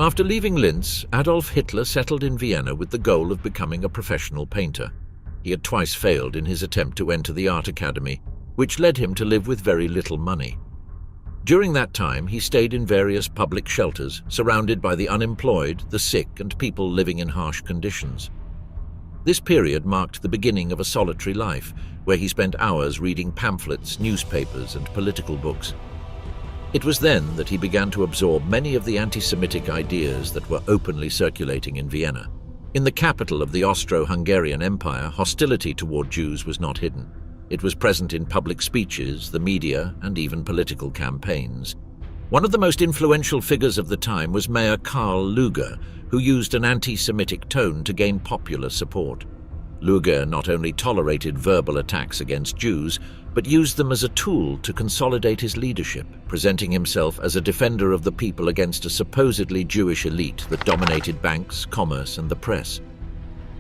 After leaving Linz, Adolf Hitler settled in Vienna with the goal of becoming a professional painter. He had twice failed in his attempt to enter the art academy, which led him to live with very little money. During that time, he stayed in various public shelters, surrounded by the unemployed, the sick, and people living in harsh conditions. This period marked the beginning of a solitary life, where he spent hours reading pamphlets, newspapers, and political books. It was then that he began to absorb many of the anti-Semitic ideas that were openly circulating in Vienna. In the capital of the Austro-Hungarian Empire, hostility toward Jews was not hidden. It was present in public speeches, the media, and even political campaigns. One of the most influential figures of the time was Mayor Karl Lueger, who used an anti-Semitic tone to gain popular support. Lueger not only tolerated verbal attacks against Jews, but used them as a tool to consolidate his leadership, presenting himself as a defender of the people against a supposedly Jewish elite that dominated banks, commerce, and the press.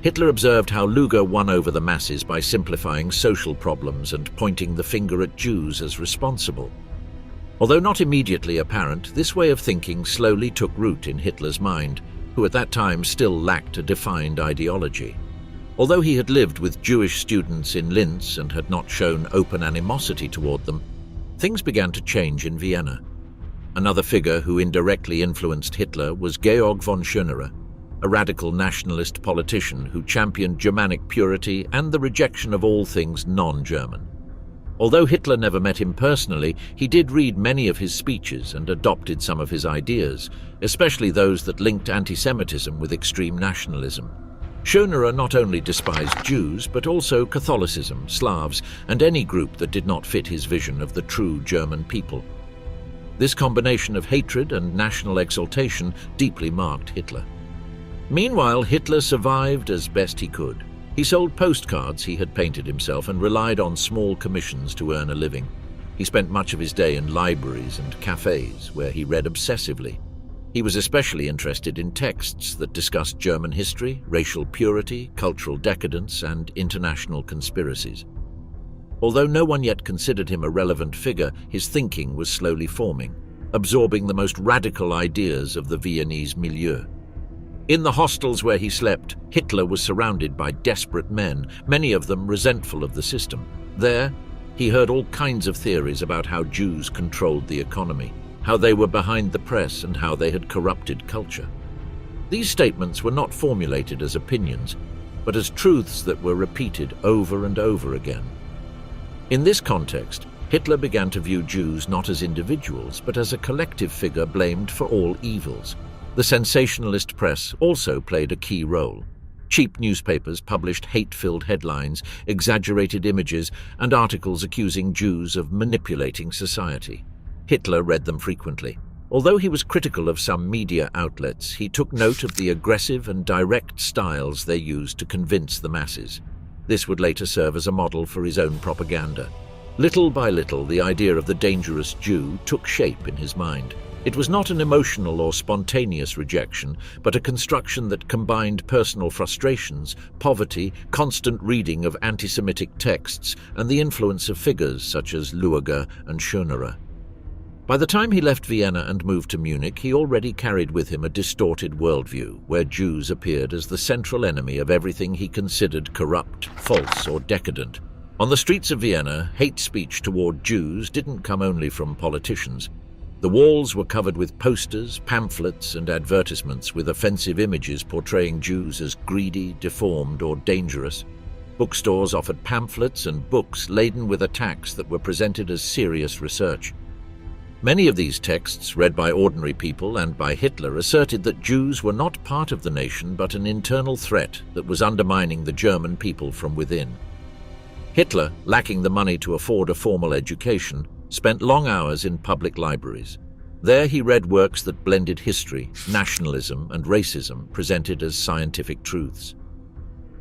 Hitler observed how Lueger won over the masses by simplifying social problems and pointing the finger at Jews as responsible. Although not immediately apparent, this way of thinking slowly took root in Hitler's mind, who at that time still lacked a defined ideology. Although he had lived with Jewish students in Linz and had not shown open animosity toward them, things began to change in Vienna. Another figure who indirectly influenced Hitler was Georg von Schönerer, a radical nationalist politician who championed Germanic purity and the rejection of all things non-German. Although Hitler never met him personally, he did read many of his speeches and adopted some of his ideas, especially those that linked anti-Semitism with extreme nationalism. Schönerer not only despised Jews, but also Catholicism, Slavs, and any group that did not fit his vision of the true German people. This combination of hatred and national exaltation deeply marked Hitler. Meanwhile, Hitler survived as best he could. He sold postcards he had painted himself and relied on small commissions to earn a living. He spent much of his day in libraries and cafes, where he read obsessively. He was especially interested in texts that discussed German history, racial purity, cultural decadence, and international conspiracies. Although no one yet considered him a relevant figure, his thinking was slowly forming, absorbing the most radical ideas of the Viennese milieu. In the hostels where he slept, Hitler was surrounded by desperate men, many of them resentful of the system. There, he heard all kinds of theories about how Jews controlled the economy, how they were behind the press, and how they had corrupted culture. These statements were not formulated as opinions, but as truths that were repeated over and over again. In this context, Hitler began to view Jews not as individuals, but as a collective figure blamed for all evils. The sensationalist press also played a key role. Cheap newspapers published hate-filled headlines, exaggerated images, and articles accusing Jews of manipulating society. Hitler read them frequently. Although he was critical of some media outlets, he took note of the aggressive and direct styles they used to convince the masses. This would later serve as a model for his own propaganda. Little by little, the idea of the dangerous Jew took shape in his mind. It was not an emotional or spontaneous rejection, but a construction that combined personal frustrations, poverty, constant reading of anti-Semitic texts, and the influence of figures such as Lueger and Schönerer. By the time he left Vienna and moved to Munich, he already carried with him a distorted worldview, where Jews appeared as the central enemy of everything he considered corrupt, false, or decadent. On the streets of Vienna, hate speech toward Jews didn't come only from politicians. The walls were covered with posters, pamphlets, and advertisements with offensive images portraying Jews as greedy, deformed, or dangerous. Bookstores offered pamphlets and books laden with attacks that were presented as serious research. Many of these texts, read by ordinary people and by Hitler, asserted that Jews were not part of the nation but an internal threat that was undermining the German people from within. Hitler, lacking the money to afford a formal education, spent long hours in public libraries. There he read works that blended history, nationalism, and racism, presented as scientific truths.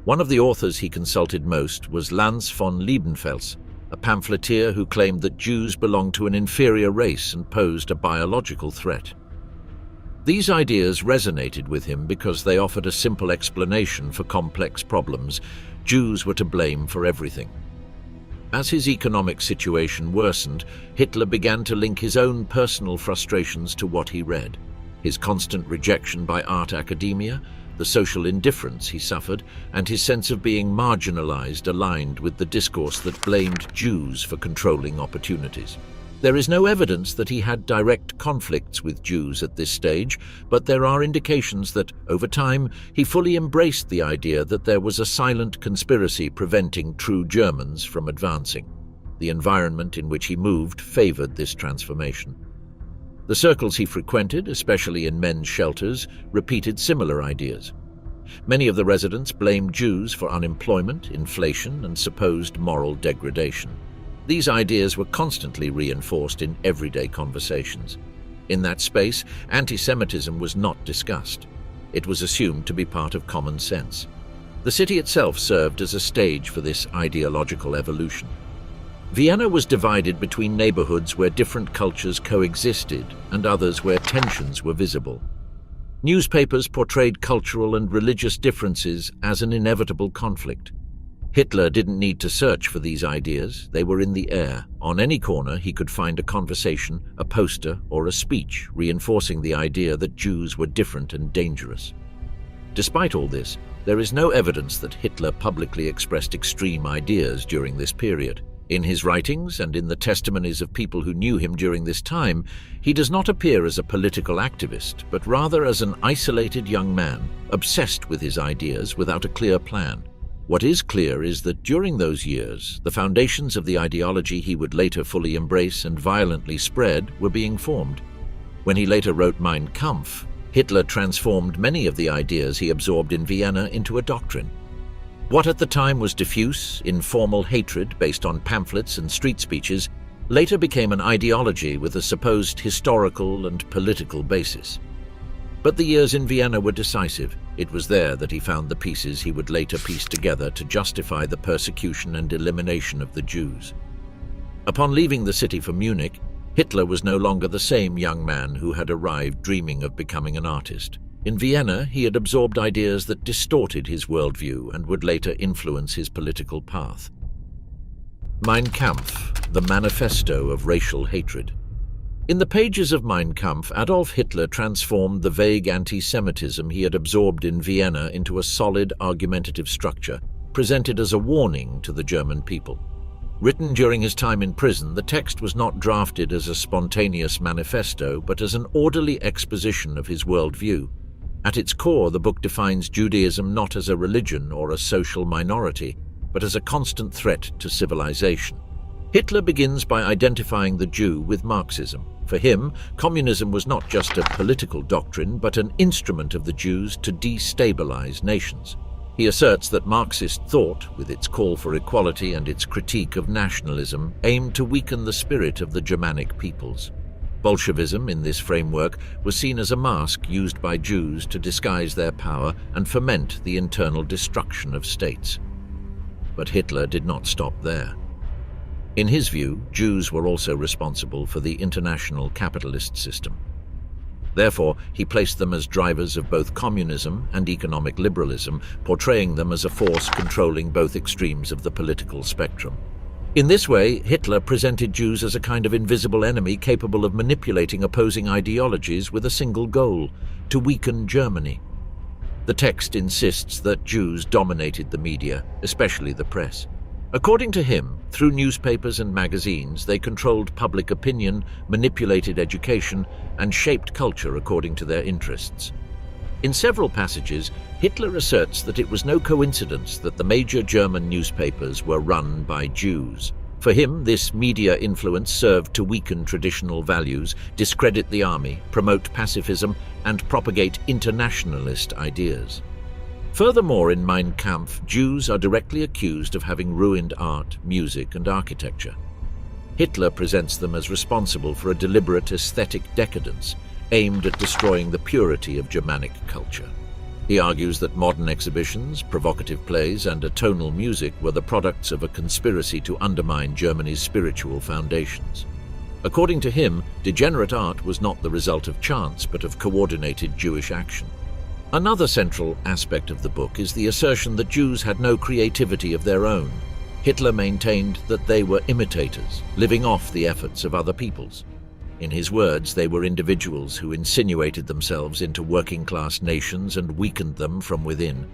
One of the authors he consulted most was Lanz von Liebenfels, a pamphleteer who claimed that Jews belonged to an inferior race and posed a biological threat. These ideas resonated with him because they offered a simple explanation for complex problems. Jews were to blame for everything. As his economic situation worsened, Hitler began to link his own personal frustrations to what he read. His constant rejection by art academia, the social indifference he suffered, and his sense of being marginalized aligned with the discourse that blamed Jews for controlling opportunities. There is no evidence that he had direct conflicts with Jews at this stage, but there are indications that, over time, he fully embraced the idea that there was a silent conspiracy preventing true Germans from advancing. The environment in which he moved favored this transformation. The circles he frequented, especially in men's shelters, repeated similar ideas. Many of the residents blamed Jews for unemployment, inflation, and supposed moral degradation. These ideas were constantly reinforced in everyday conversations. In that space, anti-Semitism was not discussed. It was assumed to be part of common sense. The city itself served as a stage for this ideological evolution. Vienna was divided between neighborhoods where different cultures coexisted and others where tensions were visible. Newspapers portrayed cultural and religious differences as an inevitable conflict. Hitler didn't need to search for these ideas. They were in the air. On any corner, he could find a conversation, a poster, or a speech reinforcing the idea that Jews were different and dangerous. Despite all this, there is no evidence that Hitler publicly expressed extreme ideas during this period. In his writings and in the testimonies of people who knew him during this time, he does not appear as a political activist, but rather as an isolated young man, obsessed with his ideas without a clear plan. What is clear is that during those years, the foundations of the ideology he would later fully embrace and violently spread were being formed. When he later wrote Mein Kampf, Hitler transformed many of the ideas he absorbed in Vienna into a doctrine. What at the time was diffuse, informal hatred based on pamphlets and street speeches later became an ideology with a supposed historical and political basis. But the years in Vienna were decisive. It was there that he found the pieces he would later piece together to justify the persecution and elimination of the Jews. Upon leaving the city for Munich, Hitler was no longer the same young man who had arrived dreaming of becoming an artist. In Vienna, he had absorbed ideas that distorted his worldview and would later influence his political path. Mein Kampf, the manifesto of racial hatred. In the pages of Mein Kampf, Adolf Hitler transformed the vague anti-Semitism he had absorbed in Vienna into a solid, argumentative structure, presented as a warning to the German people. Written during his time in prison, the text was not drafted as a spontaneous manifesto, but as an orderly exposition of his worldview. At its core, the book defines Judaism not as a religion or a social minority, but as a constant threat to civilization. Hitler begins by identifying the Jew with Marxism. For him, communism was not just a political doctrine, but an instrument of the Jews to destabilize nations. He asserts that Marxist thought, with its call for equality and its critique of nationalism, aimed to weaken the spirit of the Germanic peoples. Bolshevism, in this framework, was seen as a mask used by Jews to disguise their power and foment the internal destruction of states. But Hitler did not stop there. In his view, Jews were also responsible for the international capitalist system. Therefore, he placed them as drivers of both communism and economic liberalism, portraying them as a force controlling both extremes of the political spectrum. In this way, Hitler presented Jews as a kind of invisible enemy capable of manipulating opposing ideologies with a single goal: to weaken Germany. The text insists that Jews dominated the media, especially the press. According to him, through newspapers and magazines, they controlled public opinion, manipulated education, and shaped culture according to their interests. In several passages, Hitler asserts that it was no coincidence that the major German newspapers were run by Jews. For him, this media influence served to weaken traditional values, discredit the army, promote pacifism, and propagate internationalist ideas. Furthermore, in Mein Kampf, Jews are directly accused of having ruined art, music, and architecture. Hitler presents them as responsible for a deliberate aesthetic decadence, aimed at destroying the purity of Germanic culture. He argues that modern exhibitions, provocative plays, and atonal music were the products of a conspiracy to undermine Germany's spiritual foundations. According to him, degenerate art was not the result of chance, but of coordinated Jewish action. Another central aspect of the book is the assertion that Jews had no creativity of their own. Hitler maintained that they were imitators, living off the efforts of other peoples. In his words, they were individuals who insinuated themselves into working-class nations and weakened them from within.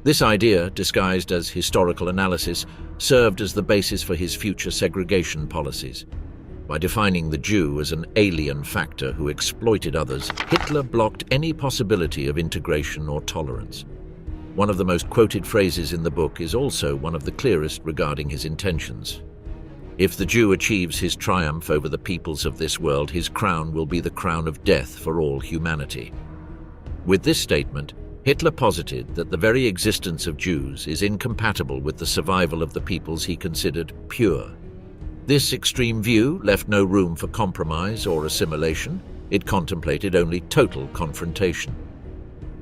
This idea, disguised as historical analysis, served as the basis for his future segregation policies. By defining the Jew as an alien factor who exploited others, Hitler blocked any possibility of integration or tolerance. One of the most quoted phrases in the book is also one of the clearest regarding his intentions. If the Jew achieves his triumph over the peoples of this world, his crown will be the crown of death for all humanity. With this statement, Hitler posited that the very existence of Jews is incompatible with the survival of the peoples he considered pure. This extreme view left no room for compromise or assimilation. It contemplated only total confrontation.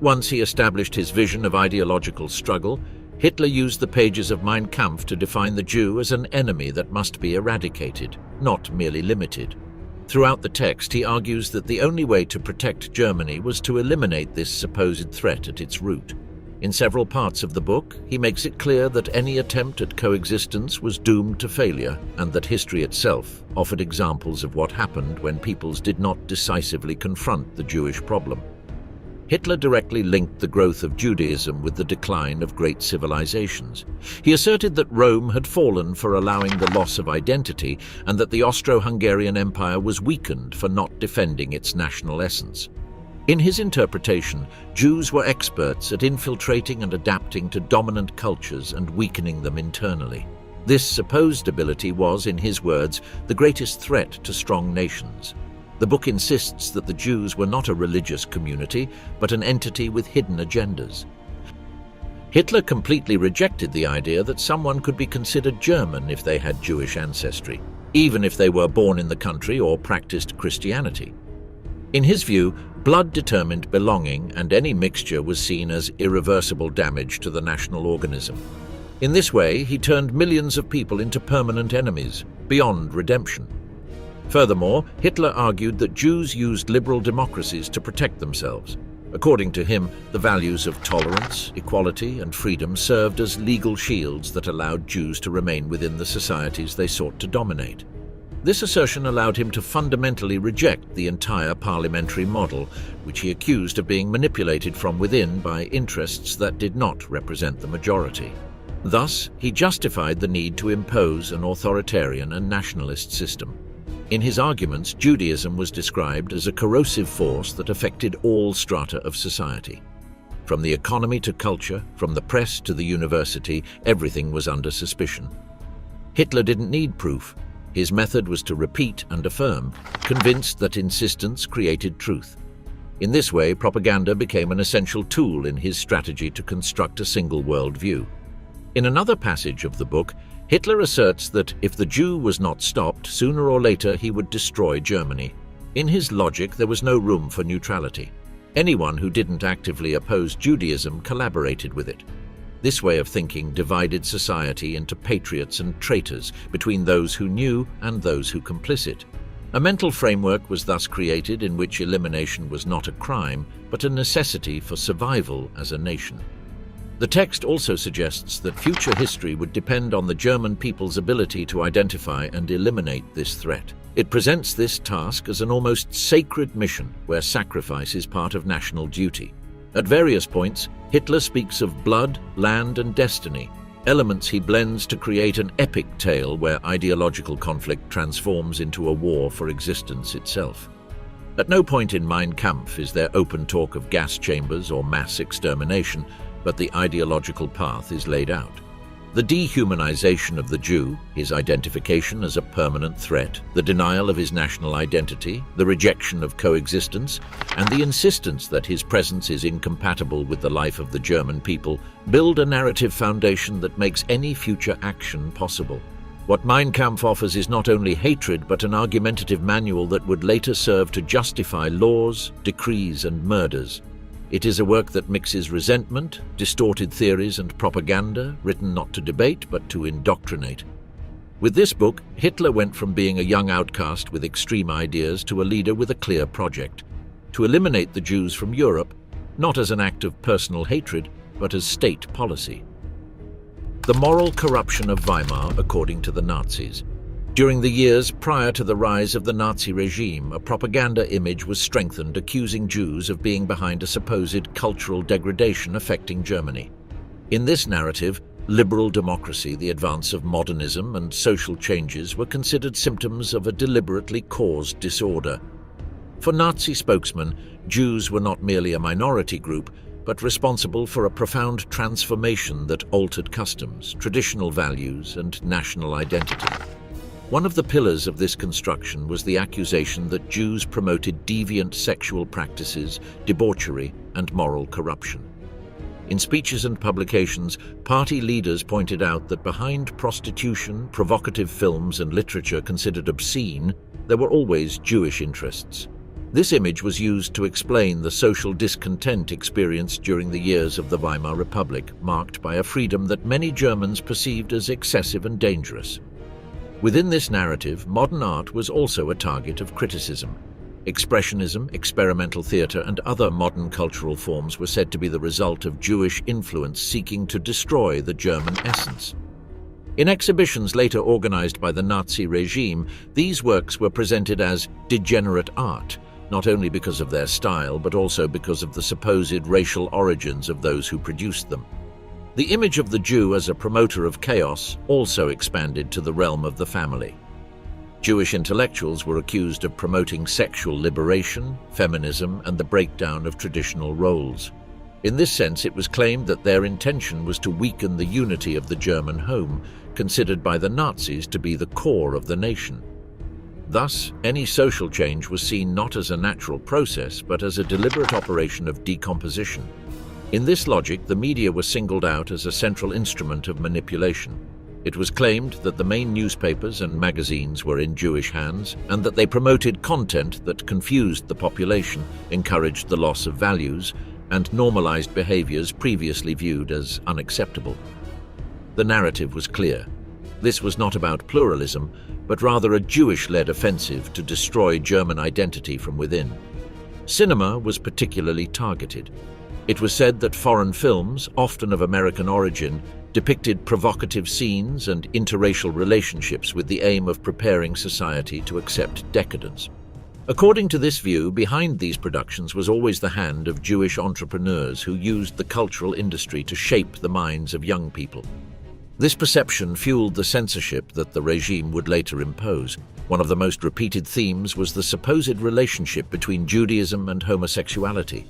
Once he established his vision of ideological struggle, Hitler used the pages of Mein Kampf to define the Jew as an enemy that must be eradicated, not merely limited. Throughout the text, he argues that the only way to protect Germany was to eliminate this supposed threat at its root. In several parts of the book, he makes it clear that any attempt at coexistence was doomed to failure, and that history itself offered examples of what happened when peoples did not decisively confront the Jewish problem. Hitler directly linked the growth of Judaism with the decline of great civilizations. He asserted that Rome had fallen for allowing the loss of identity and that the Austro-Hungarian Empire was weakened for not defending its national essence. In his interpretation, Jews were experts at infiltrating and adapting to dominant cultures and weakening them internally. This supposed ability was, in his words, the greatest threat to strong nations. The book insists that the Jews were not a religious community, but an entity with hidden agendas. Hitler completely rejected the idea that someone could be considered German if they had Jewish ancestry, even if they were born in the country or practiced Christianity. In his view, blood determined belonging, and any mixture was seen as irreversible damage to the national organism. In this way, he turned millions of people into permanent enemies, beyond redemption. Furthermore, Hitler argued that Jews used liberal democracies to protect themselves. According to him, the values of tolerance, equality, and freedom served as legal shields that allowed Jews to remain within the societies they sought to dominate. This assertion allowed him to fundamentally reject the entire parliamentary model, which he accused of being manipulated from within by interests that did not represent the majority. Thus, he justified the need to impose an authoritarian and nationalist system. In his arguments, Judaism was described as a corrosive force that affected all strata of society. From the economy to culture, from the press to the university, everything was under suspicion. Hitler didn't need proof. His method was to repeat and affirm, convinced that insistence created truth. In this way, propaganda became an essential tool in his strategy to construct a single worldview. In another passage of the book, Hitler asserts that if the Jew was not stopped, sooner or later he would destroy Germany. In his logic, there was no room for neutrality. Anyone who didn't actively oppose Judaism collaborated with it. This way of thinking divided society into patriots and traitors, between those who knew and those who complicit. A mental framework was thus created in which elimination was not a crime, but a necessity for survival as a nation. The text also suggests that future history would depend on the German people's ability to identify and eliminate this threat. It presents this task as an almost sacred mission where sacrifice is part of national duty. At various points, Hitler speaks of blood, land, and destiny, elements he blends to create an epic tale where ideological conflict transforms into a war for existence itself. At no point in Mein Kampf is there open talk of gas chambers or mass extermination, but the ideological path is laid out. The dehumanization of the Jew, his identification as a permanent threat, the denial of his national identity, the rejection of coexistence, and the insistence that his presence is incompatible with the life of the German people build a narrative foundation that makes any future action possible. What Mein Kampf offers is not only hatred, but an argumentative manual that would later serve to justify laws, decrees, and murders. It is a work that mixes resentment, distorted theories, and propaganda, written not to debate but to indoctrinate. With this book, Hitler went from being a young outcast with extreme ideas to a leader with a clear project: to eliminate the Jews from Europe, not as an act of personal hatred, but as state policy. The moral corruption of Weimar according to the Nazis. During the years prior to the rise of the Nazi regime, a propaganda image was strengthened accusing Jews of being behind a supposed cultural degradation affecting Germany. In this narrative, liberal democracy, the advance of modernism, and social changes were considered symptoms of a deliberately caused disorder. For Nazi spokesmen, Jews were not merely a minority group, but responsible for a profound transformation that altered customs, traditional values, and national identity. One of the pillars of this construction was the accusation that Jews promoted deviant sexual practices, debauchery, and moral corruption. In speeches and publications, party leaders pointed out that behind prostitution, provocative films, and literature considered obscene, there were always Jewish interests. This image was used to explain the social discontent experienced during the years of the Weimar Republic, marked by a freedom that many Germans perceived as excessive and dangerous. Within this narrative, modern art was also a target of criticism. Expressionism, experimental theatre, and other modern cultural forms were said to be the result of Jewish influence seeking to destroy the German essence. In exhibitions later organized by the Nazi regime, these works were presented as degenerate art, not only because of their style, but also because of the supposed racial origins of those who produced them. The image of the Jew as a promoter of chaos also expanded to the realm of the family. Jewish intellectuals were accused of promoting sexual liberation, feminism, and the breakdown of traditional roles. In this sense, it was claimed that their intention was to weaken the unity of the German home, considered by the Nazis to be the core of the nation. Thus, any social change was seen not as a natural process, but as a deliberate operation of decomposition. In this logic, the media was singled out as a central instrument of manipulation. It was claimed that the main newspapers and magazines were in Jewish hands, and that they promoted content that confused the population, encouraged the loss of values, and normalized behaviors previously viewed as unacceptable. The narrative was clear. This was not about pluralism, but rather a Jewish-led offensive to destroy German identity from within. Cinema was particularly targeted. It was said that foreign films, often of American origin, depicted provocative scenes and interracial relationships with the aim of preparing society to accept decadence. According to this view, behind these productions was always the hand of Jewish entrepreneurs who used the cultural industry to shape the minds of young people. This perception fueled the censorship that the regime would later impose. One of the most repeated themes was the supposed relationship between Judaism and homosexuality.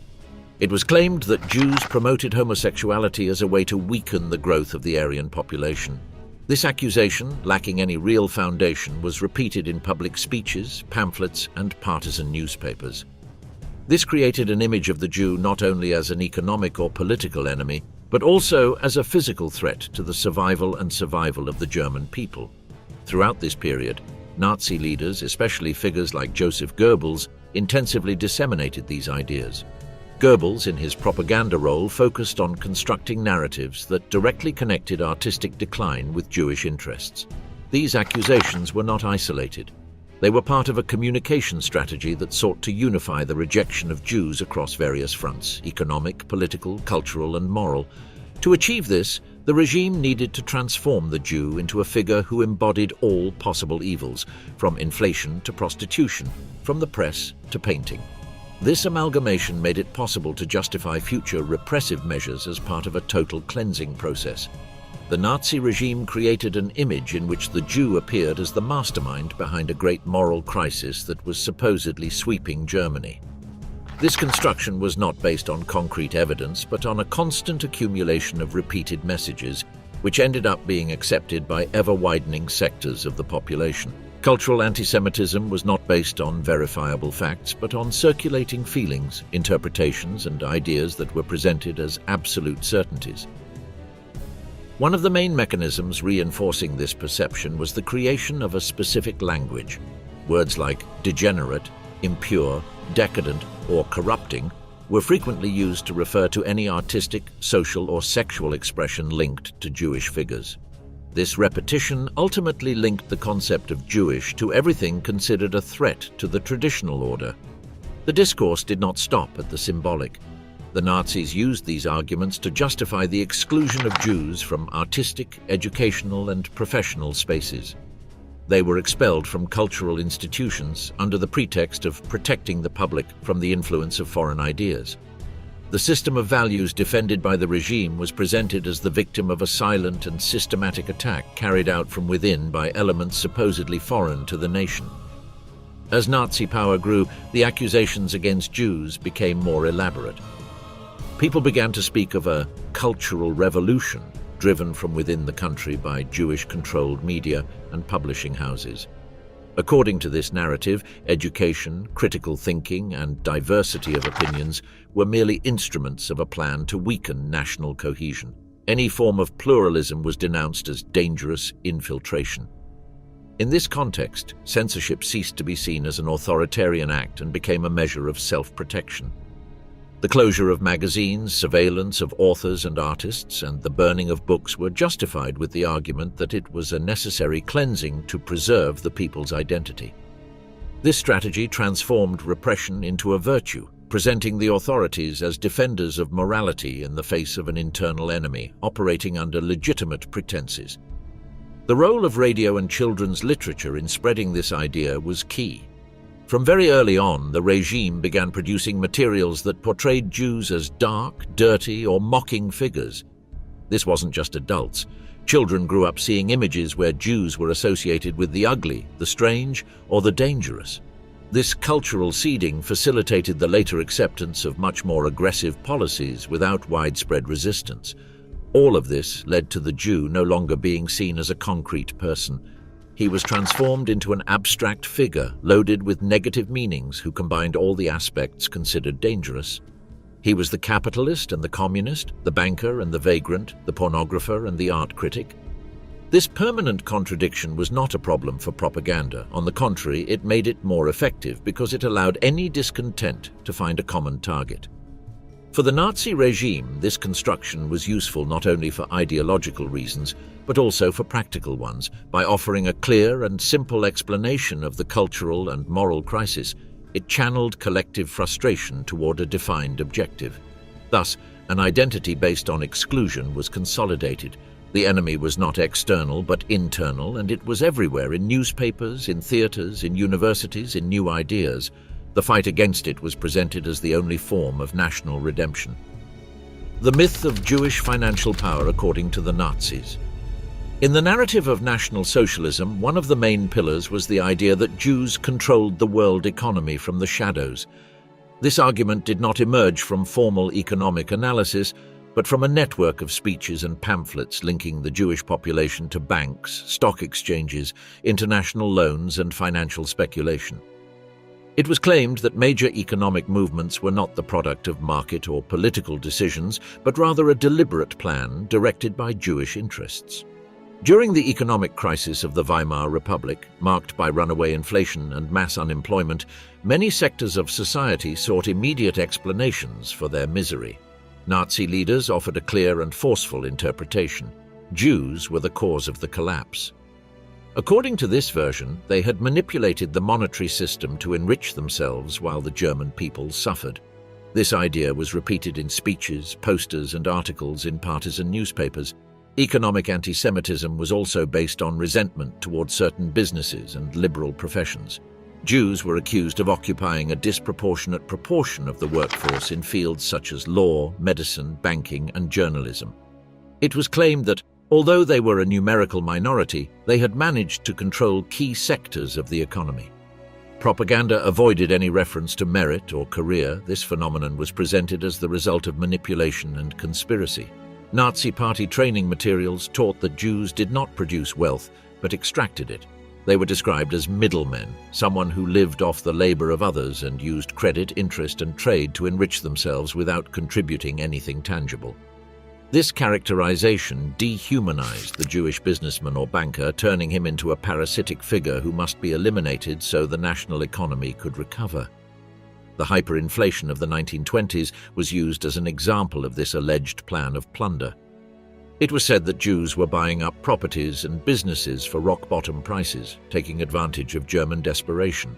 It was claimed that Jews promoted homosexuality as a way to weaken the growth of the Aryan population. This accusation, lacking any real foundation, was repeated in public speeches, pamphlets, and partisan newspapers. This created an image of the Jew not only as an economic or political enemy, but also as a physical threat to the survival of the German people. Throughout this period, Nazi leaders, especially figures like Joseph Goebbels, intensively disseminated these ideas. Goebbels, in his propaganda role, focused on constructing narratives that directly connected artistic decline with Jewish interests. These accusations were not isolated. They were part of a communication strategy that sought to unify the rejection of Jews across various fronts: economic, political, cultural, and moral. To achieve this, the regime needed to transform the Jew into a figure who embodied all possible evils, from inflation to prostitution, from the press to painting. This amalgamation made it possible to justify future repressive measures as part of a total cleansing process. The Nazi regime created an image in which the Jew appeared as the mastermind behind a great moral crisis that was supposedly sweeping Germany. This construction was not based on concrete evidence, but on a constant accumulation of repeated messages, which ended up being accepted by ever-widening sectors of the population. Cultural anti-Semitism was not based on verifiable facts, but on circulating feelings, interpretations, and ideas that were presented as absolute certainties. One of the main mechanisms reinforcing this perception was the creation of a specific language. Words like degenerate, impure, decadent, or corrupting were frequently used to refer to any artistic, social, or sexual expression linked to Jewish figures. This repetition ultimately linked the concept of Jewish to everything considered a threat to the traditional order. The discourse did not stop at the symbolic. The Nazis used these arguments to justify the exclusion of Jews from artistic, educational, and professional spaces. They were expelled from cultural institutions under the pretext of protecting the public from the influence of foreign ideas. The system of values defended by the regime was presented as the victim of a silent and systematic attack carried out from within by elements supposedly foreign to the nation. As Nazi power grew, the accusations against Jews became more elaborate. People began to speak of a cultural revolution driven from within the country by Jewish-controlled media and publishing houses. According to this narrative, education, critical thinking, and diversity of opinions were merely instruments of a plan to weaken national cohesion. Any form of pluralism was denounced as dangerous infiltration. In this context, censorship ceased to be seen as an authoritarian act and became a measure of self-protection. The closure of magazines, surveillance of authors and artists, and the burning of books were justified with the argument that it was a necessary cleansing to preserve the people's identity. This strategy transformed repression into a virtue, presenting the authorities as defenders of morality in the face of an internal enemy operating under legitimate pretenses. The role of radio and children's literature in spreading this idea was key. From very early on, the regime began producing materials that portrayed Jews as dark, dirty, or mocking figures. This wasn't just adults. Children grew up seeing images where Jews were associated with the ugly, the strange, or the dangerous. This cultural seeding facilitated the later acceptance of much more aggressive policies without widespread resistance. All of this led to the Jew no longer being seen as a concrete person. He was transformed into an abstract figure loaded with negative meanings who combined all the aspects considered dangerous. He was the capitalist and the communist, the banker and the vagrant, the pornographer and the art critic. This permanent contradiction was not a problem for propaganda. On the contrary, it made it more effective because it allowed any discontent to find a common target. For the Nazi regime, this construction was useful not only for ideological reasons, but also for practical ones. By offering a clear and simple explanation of the cultural and moral crisis, it channeled collective frustration toward a defined objective. Thus, an identity based on exclusion was consolidated. The enemy was not external but internal, and it was everywhere, in newspapers, in theaters, in universities, in new ideas. The fight against it was presented as the only form of national redemption. The myth of Jewish financial power according to the Nazis. In the narrative of National Socialism, one of the main pillars was the idea that Jews controlled the world economy from the shadows. This argument did not emerge from formal economic analysis, but from a network of speeches and pamphlets linking the Jewish population to banks, stock exchanges, international loans, and financial speculation. It was claimed that major economic movements were not the product of market or political decisions, but rather a deliberate plan directed by Jewish interests. During the economic crisis of the Weimar Republic, marked by runaway inflation and mass unemployment, many sectors of society sought immediate explanations for their misery. Nazi leaders offered a clear and forceful interpretation. Jews were the cause of the collapse. According to this version, they had manipulated the monetary system to enrich themselves while the German people suffered. This idea was repeated in speeches, posters, and articles in partisan newspapers. Economic anti-Semitism was also based on resentment towards certain businesses and liberal professions. Jews were accused of occupying a disproportionate proportion of the workforce in fields such as law, medicine, banking, and journalism. It was claimed that, although they were a numerical minority, they had managed to control key sectors of the economy. Propaganda avoided any reference to merit or career. This phenomenon was presented as the result of manipulation and conspiracy. Nazi party training materials taught that Jews did not produce wealth, but extracted it. They were described as middlemen, someone who lived off the labor of others and used credit, interest, and trade to enrich themselves without contributing anything tangible. This characterization dehumanized the Jewish businessman or banker, turning him into a parasitic figure who must be eliminated so the national economy could recover. The hyperinflation of the 1920s was used as an example of this alleged plan of plunder. It was said that Jews were buying up properties and businesses for rock-bottom prices, taking advantage of German desperation.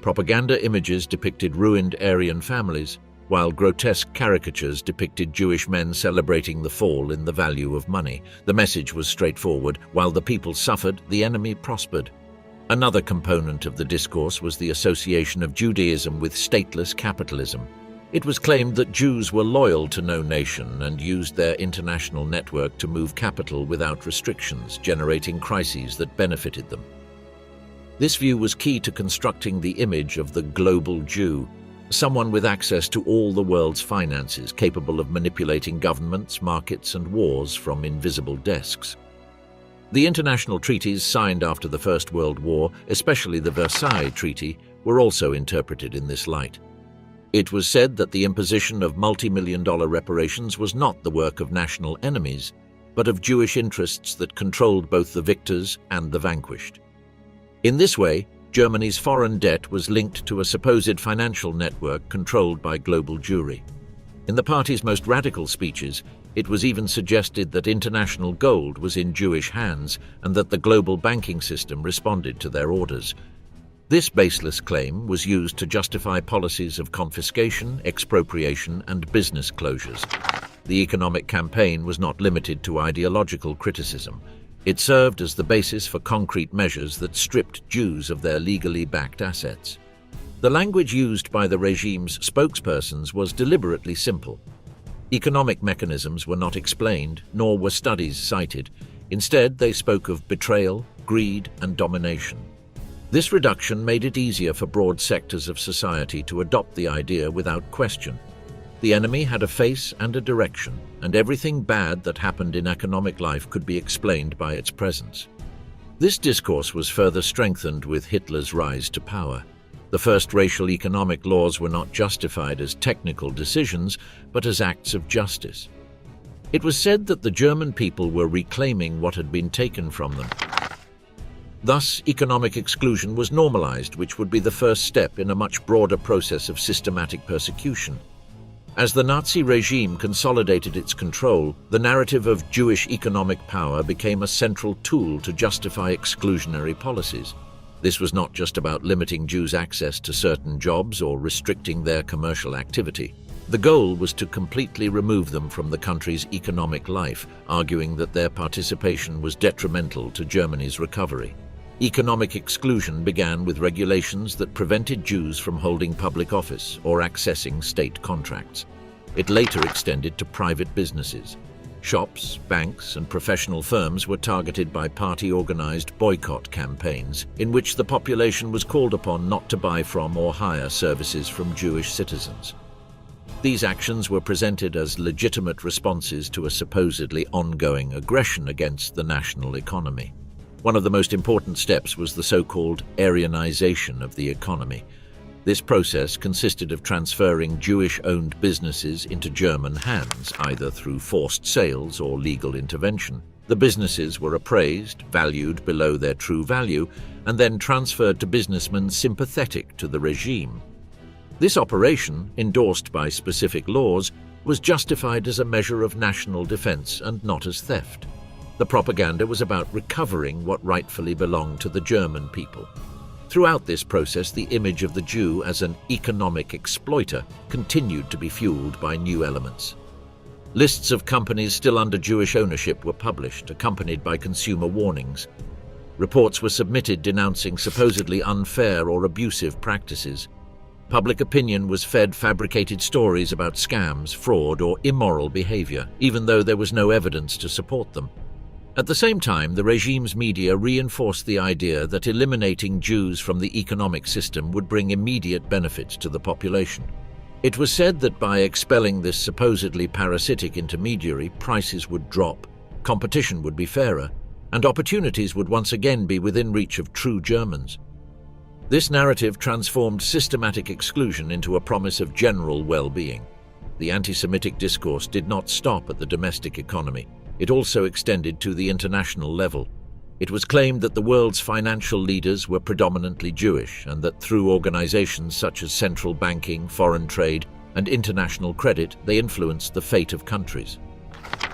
Propaganda images depicted ruined Aryan families, while grotesque caricatures depicted Jewish men celebrating the fall in the value of money. The message was straightforward: while the people suffered, the enemy prospered. Another component of the discourse was the association of Judaism with stateless capitalism. It was claimed that Jews were loyal to no nation and used their international network to move capital without restrictions, generating crises that benefited them. This view was key to constructing the image of the global Jew, someone with access to all the world's finances, capable of manipulating governments, markets, and wars from invisible desks. The international treaties signed after the First World War, especially the Versailles Treaty, were also interpreted in this light. It was said that the imposition of multi-million-dollar reparations was not the work of national enemies, but of Jewish interests that controlled both the victors and the vanquished. In this way, Germany's foreign debt was linked to a supposed financial network controlled by global Jewry. In the party's most radical speeches, it was even suggested that international gold was in Jewish hands and that the global banking system responded to their orders. This baseless claim was used to justify policies of confiscation, expropriation, and business closures. The economic campaign was not limited to ideological criticism. It served as the basis for concrete measures that stripped Jews of their legally backed assets. The language used by the regime's spokespersons was deliberately simple. Economic mechanisms were not explained, nor were studies cited. Instead, they spoke of betrayal, greed, and domination. This reduction made it easier for broad sectors of society to adopt the idea without question. The enemy had a face and a direction, and everything bad that happened in economic life could be explained by its presence. This discourse was further strengthened with Hitler's rise to power. The first racial economic laws were not justified as technical decisions, but as acts of justice. It was said that the German people were reclaiming what had been taken from them. Thus, economic exclusion was normalized, which would be the first step in a much broader process of systematic persecution. As the Nazi regime consolidated its control, the narrative of Jewish economic power became a central tool to justify exclusionary policies. This was not just about limiting Jews' access to certain jobs or restricting their commercial activity. The goal was to completely remove them from the country's economic life, arguing that their participation was detrimental to Germany's recovery. Economic exclusion began with regulations that prevented Jews from holding public office or accessing state contracts. It later extended to private businesses. Shops, banks, and professional firms were targeted by party-organized boycott campaigns, in which the population was called upon not to buy from or hire services from Jewish citizens. These actions were presented as legitimate responses to a supposedly ongoing aggression against the national economy. One of the most important steps was the so-called Aryanization of the economy. This process consisted of transferring Jewish-owned businesses into German hands, either through forced sales or legal intervention. The businesses were appraised, valued below their true value, and then transferred to businessmen sympathetic to the regime. This operation, endorsed by specific laws, was justified as a measure of national defense and not as theft. The propaganda was about recovering what rightfully belonged to the German people. Throughout this process, the image of the Jew as an economic exploiter continued to be fueled by new elements. Lists of companies still under Jewish ownership were published, accompanied by consumer warnings. Reports were submitted denouncing supposedly unfair or abusive practices. Public opinion was fed fabricated stories about scams, fraud, or immoral behavior, even though there was no evidence to support them. At the same time, the regime's media reinforced the idea that eliminating Jews from the economic system would bring immediate benefits to the population. It was said that by expelling this supposedly parasitic intermediary, prices would drop, competition would be fairer, and opportunities would once again be within reach of true Germans. This narrative transformed systematic exclusion into a promise of general well-being. The anti-Semitic discourse did not stop at the domestic economy. It also extended to the international level. It was claimed that the world's financial leaders were predominantly Jewish and that through organizations such as central banking, foreign trade, and international credit, they influenced the fate of countries.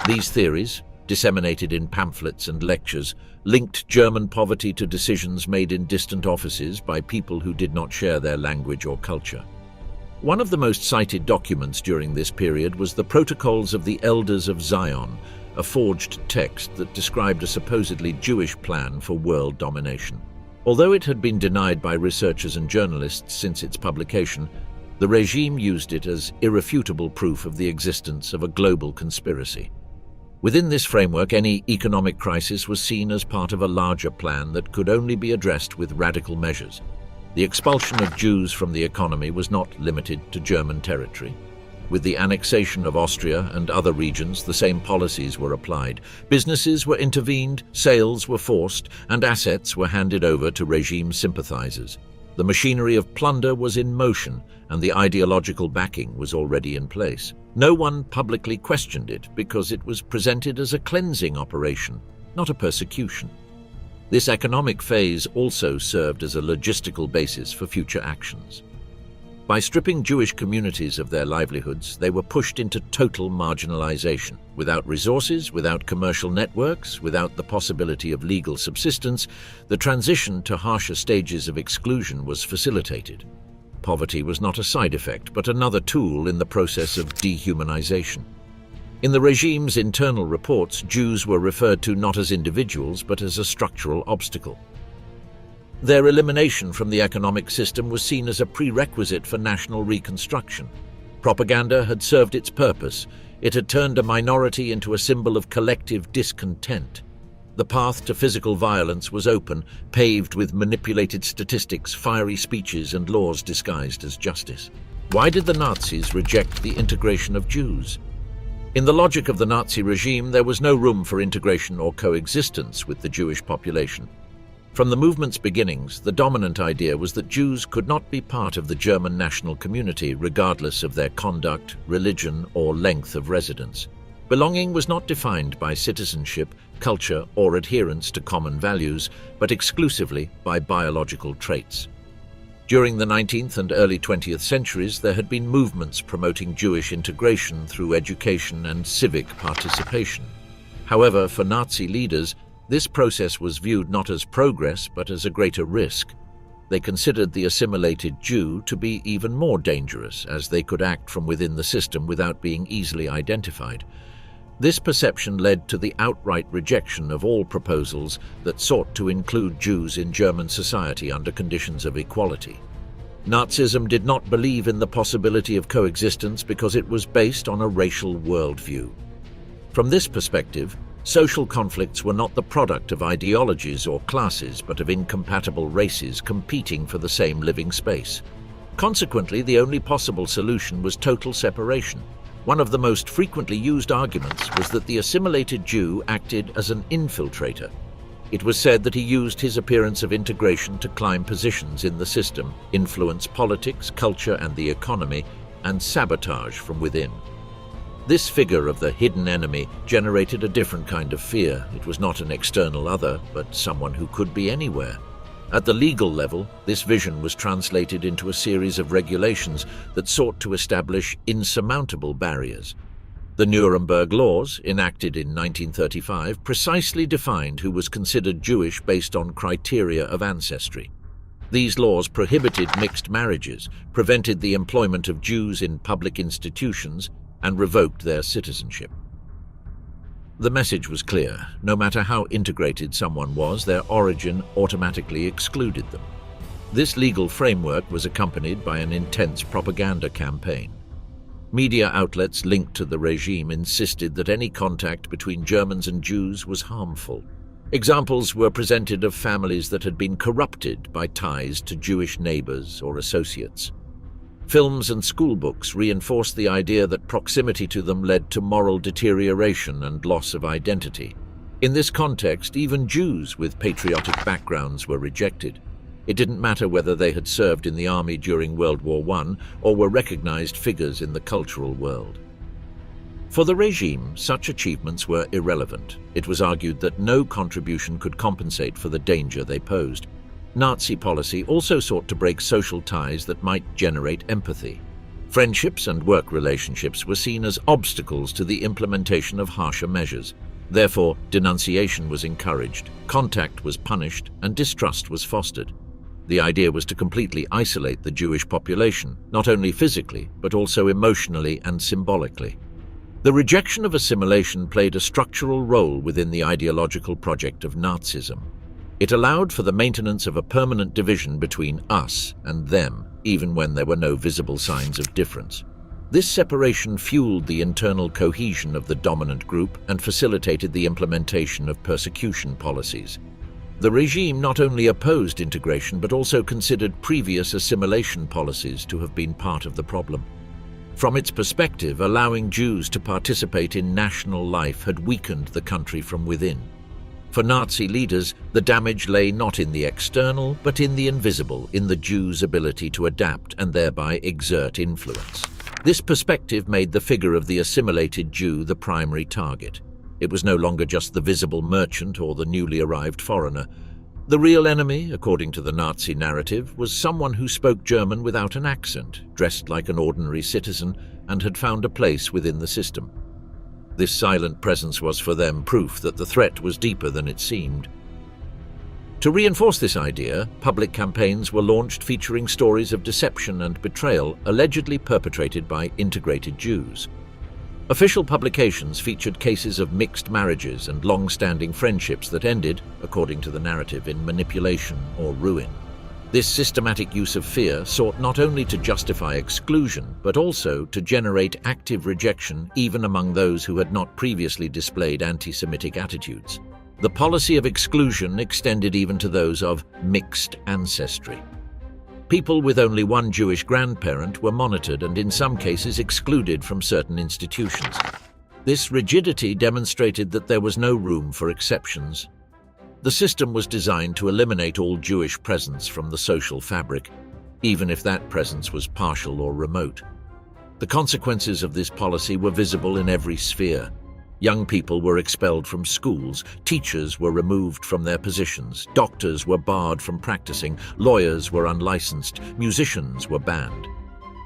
These theories, disseminated in pamphlets and lectures, linked German poverty to decisions made in distant offices by people who did not share their language or culture. One of the most cited documents during this period was the Protocols of the Elders of Zion, a forged text that described a supposedly Jewish plan for world domination. Although it had been denied by researchers and journalists since its publication, the regime used it as irrefutable proof of the existence of a global conspiracy. Within this framework, any economic crisis was seen as part of a larger plan that could only be addressed with radical measures. The expulsion of Jews from the economy was not limited to German territory. With the annexation of Austria and other regions, the same policies were applied. Businesses were intervened, sales were forced, and assets were handed over to regime sympathizers. The machinery of plunder was in motion, and the ideological backing was already in place. No one publicly questioned it because it was presented as a cleansing operation, not a persecution. This economic phase also served as a logistical basis for future actions. By stripping Jewish communities of their livelihoods, they were pushed into total marginalization. Without resources, without commercial networks, without the possibility of legal subsistence, the transition to harsher stages of exclusion was facilitated. Poverty was not a side effect, but another tool in the process of dehumanization. In the regime's internal reports, Jews were referred to not as individuals, but as a structural obstacle. Their elimination from the economic system was seen as a prerequisite for national reconstruction. Propaganda had served its purpose. It had turned a minority into a symbol of collective discontent. The path to physical violence was open, paved with manipulated statistics, fiery speeches, and laws disguised as justice. Why did the Nazis reject the integration of Jews? In the logic of the Nazi regime, there was no room for integration or coexistence with the Jewish population. From the movement's beginnings, the dominant idea was that Jews could not be part of the German national community regardless of their conduct, religion, or length of residence. Belonging was not defined by citizenship, culture, or adherence to common values, but exclusively by biological traits. During the 19th and early 20th centuries, there had been movements promoting Jewish integration through education and civic participation. However, for Nazi leaders, this process was viewed not as progress, but as a greater risk. They considered the assimilated Jew to be even more dangerous, as they could act from within the system without being easily identified. This perception led to the outright rejection of all proposals that sought to include Jews in German society under conditions of equality. Nazism did not believe in the possibility of coexistence because it was based on a racial worldview. From this perspective, social conflicts were not the product of ideologies or classes, but of incompatible races competing for the same living space. Consequently, the only possible solution was total separation. One of the most frequently used arguments was that the assimilated Jew acted as an infiltrator. It was said that he used his appearance of integration to climb positions in the system, influence politics, culture, and the economy, and sabotage from within. This figure of the hidden enemy generated a different kind of fear. It was not an external other, but someone who could be anywhere. At the legal level, this vision was translated into a series of regulations that sought to establish insurmountable barriers. The Nuremberg laws, enacted in 1935, precisely defined who was considered Jewish based on criteria of ancestry. These laws prohibited mixed marriages, prevented the employment of Jews in public institutions, and revoked their citizenship. The message was clear. No matter how integrated someone was, their origin automatically excluded them. This legal framework was accompanied by an intense propaganda campaign. Media outlets linked to the regime insisted that any contact between Germans and Jews was harmful. Examples were presented of families that had been corrupted by ties to Jewish neighbors or associates. Films and schoolbooks reinforced the idea that proximity to them led to moral deterioration and loss of identity. In this context, even Jews with patriotic backgrounds were rejected. It didn't matter whether they had served in the army during World War I or were recognized figures in the cultural world. For the regime, such achievements were irrelevant. It was argued that no contribution could compensate for the danger they posed. Nazi policy also sought to break social ties that might generate empathy. Friendships and work relationships were seen as obstacles to the implementation of harsher measures. Therefore, denunciation was encouraged, contact was punished, and distrust was fostered. The idea was to completely isolate the Jewish population, not only physically, but also emotionally and symbolically. The rejection of assimilation played a structural role within the ideological project of Nazism. It allowed for the maintenance of a permanent division between us and them, even when there were no visible signs of difference. This separation fueled the internal cohesion of the dominant group and facilitated the implementation of persecution policies. The regime not only opposed integration but also considered previous assimilation policies to have been part of the problem. From its perspective, allowing Jews to participate in national life had weakened the country from within. For Nazi leaders, the damage lay not in the external, but in the invisible, in the Jews' ability to adapt and thereby exert influence. This perspective made the figure of the assimilated Jew the primary target. It was no longer just the visible merchant or the newly arrived foreigner. The real enemy, according to the Nazi narrative, was someone who spoke German without an accent, dressed like an ordinary citizen, and had found a place within the system. This silent presence was for them proof that the threat was deeper than it seemed. To reinforce this idea, public campaigns were launched featuring stories of deception and betrayal allegedly perpetrated by integrated Jews. Official publications featured cases of mixed marriages and long-standing friendships that ended, according to the narrative, in manipulation or ruin. This systematic use of fear sought not only to justify exclusion, but also to generate active rejection even among those who had not previously displayed anti-Semitic attitudes. The policy of exclusion extended even to those of mixed ancestry. People with only one Jewish grandparent were monitored and in some cases excluded from certain institutions. This rigidity demonstrated that there was no room for exceptions. The system was designed to eliminate all Jewish presence from the social fabric, even if that presence was partial or remote. The consequences of this policy were visible in every sphere. Young people were expelled from schools, teachers were removed from their positions, doctors were barred from practicing, lawyers were unlicensed, musicians were banned.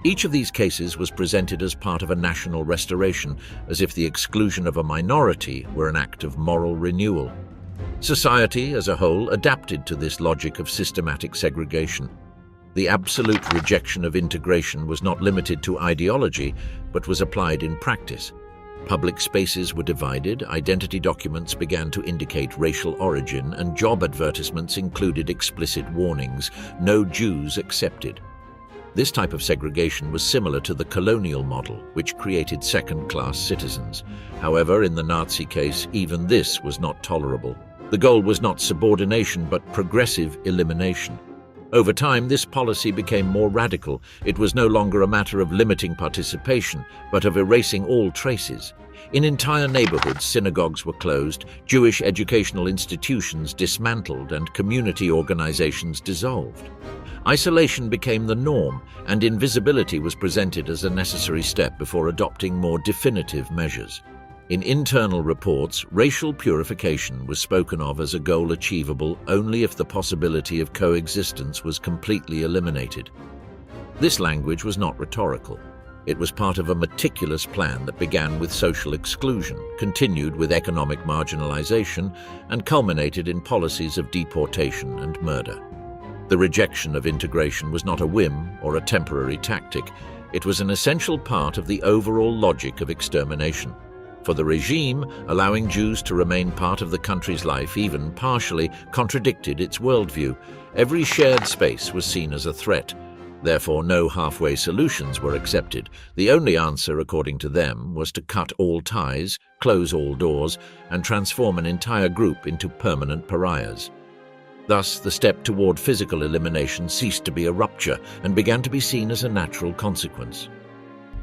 Each of these cases was presented as part of a national restoration, as if the exclusion of a minority were an act of moral renewal. Society as a whole adapted to this logic of systematic segregation. The absolute rejection of integration was not limited to ideology, but was applied in practice. Public spaces were divided, identity documents began to indicate racial origin, and job advertisements included explicit warnings, "No Jews accepted." This type of segregation was similar to the colonial model, which created second-class citizens. However, in the Nazi case, even this was not tolerable. The goal was not subordination, but progressive elimination. Over time, this policy became more radical. It was no longer a matter of limiting participation, but of erasing all traces. In entire neighborhoods, synagogues were closed, Jewish educational institutions dismantled, and community organizations dissolved. Isolation became the norm, and invisibility was presented as a necessary step before adopting more definitive measures. In internal reports, racial purification was spoken of as a goal achievable only if the possibility of coexistence was completely eliminated. This language was not rhetorical. It was part of a meticulous plan that began with social exclusion, continued with economic marginalization, and culminated in policies of deportation and murder. The rejection of integration was not a whim or a temporary tactic. It was an essential part of the overall logic of extermination. For the regime, allowing Jews to remain part of the country's life, even partially, contradicted its worldview. Every shared space was seen as a threat. Therefore, no halfway solutions were accepted. The only answer, according to them, was to cut all ties, close all doors, and transform an entire group into permanent pariahs. Thus, the step toward physical elimination ceased to be a rupture and began to be seen as a natural consequence.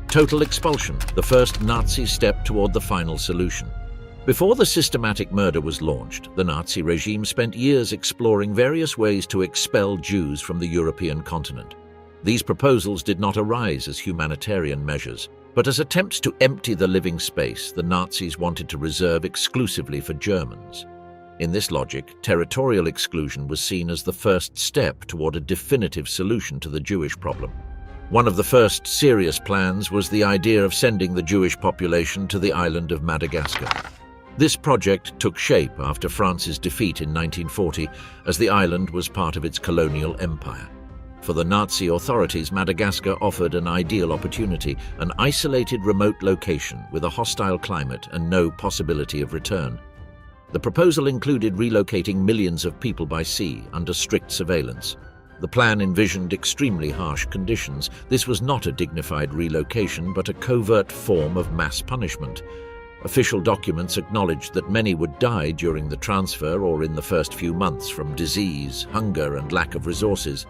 Total expulsion, the first Nazi step toward the final solution. Before the systematic murder was launched, the Nazi regime spent years exploring various ways to expel Jews from the European continent. These proposals did not arise as humanitarian measures, but as attempts to empty the living space the Nazis wanted to reserve exclusively for Germans. In this logic, territorial exclusion was seen as the first step toward a definitive solution to the Jewish problem. One of the first serious plans was the idea of sending the Jewish population to the island of Madagascar. This project took shape after France's defeat in 1940, as the island was part of its colonial empire. For the Nazi authorities, Madagascar offered an ideal opportunity, an isolated remote location with a hostile climate and no possibility of return. The proposal included relocating millions of people by sea under strict surveillance. The plan envisioned extremely harsh conditions. This was not a dignified relocation, but a covert form of mass punishment. Official documents acknowledged that many would die during the transfer or in the first few months from disease, hunger, and lack of resources.